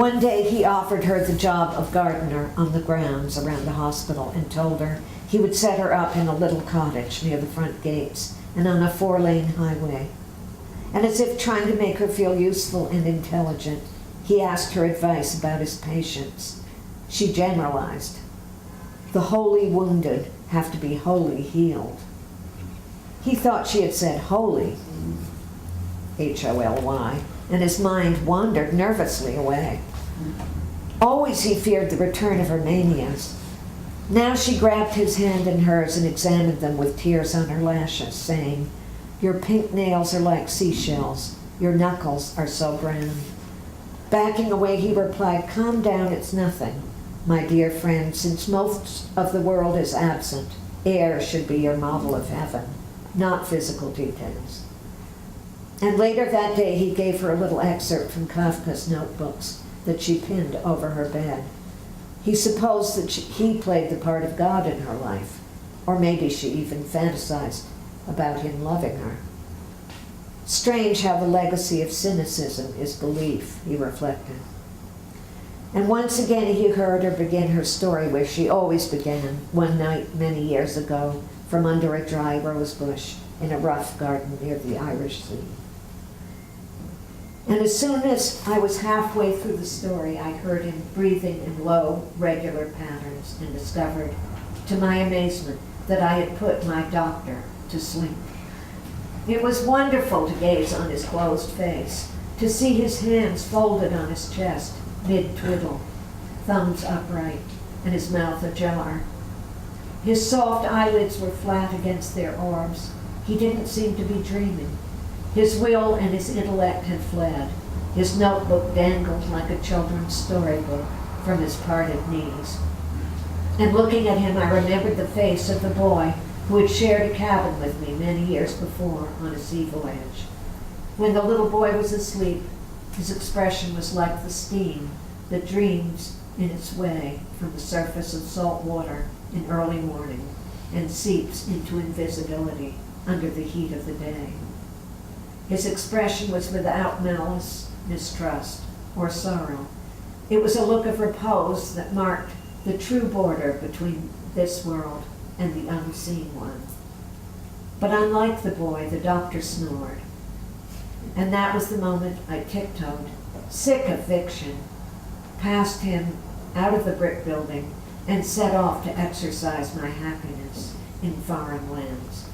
One day he offered her the job of gardener on the grounds around the hospital and told her he would set her up in a little cottage near the front gates and on a 4-lane highway. And as if trying to make her feel useful and intelligent, he asked her advice about his patients. She generalized. The wholly wounded have to be wholly healed. He thought she had said holy, H-O-L-Y, and his mind wandered nervously away. Always he feared the return of her manias. Now she grabbed his hand in hers and examined them with tears on her lashes, saying, "Your pink nails are like seashells. Your knuckles are so brown." Backing away, he replied, "Calm down, it's nothing. My dear friend, since most of the world is absent, air should be your model of heaven, not physical details." And later that day, he gave her a little excerpt from Kafka's notebooks that she pinned over her bed. He supposed that he played the part of God in her life, or maybe she even fantasized about him loving her. Strange how the legacy of cynicism is belief, he reflected. And once again he heard her begin her story where she always began, one night many years ago, from under a dry rose bush in a rough garden near the Irish Sea. And as soon as I was halfway through the story, I heard him breathing in low, regular patterns and discovered, to my amazement, that I had put my doctor to sleep. It was wonderful to gaze on his closed face, to see his hands folded on his chest, mid-twiddle, thumbs upright, and his mouth ajar. His soft eyelids were flat against their orbs. He didn't seem to be dreaming. His will and his intellect had fled. His notebook dangled like a children's storybook from his parted knees. And looking at him, I remembered the face of the boy who had shared a cabin with me many years before on a sea voyage. When the little boy was asleep, his expression was like the steam that dreams in its way from the surface of salt water in early morning and seeps into invisibility under the heat of the day. His expression was without malice, mistrust, or sorrow. It was a look of repose that marked the true border between this world and the unseen one. But unlike the boy, the doctor snored. And that was the moment I tiptoed, sick of fiction, past him, out of the brick building, and set off to exercise my happiness in foreign lands.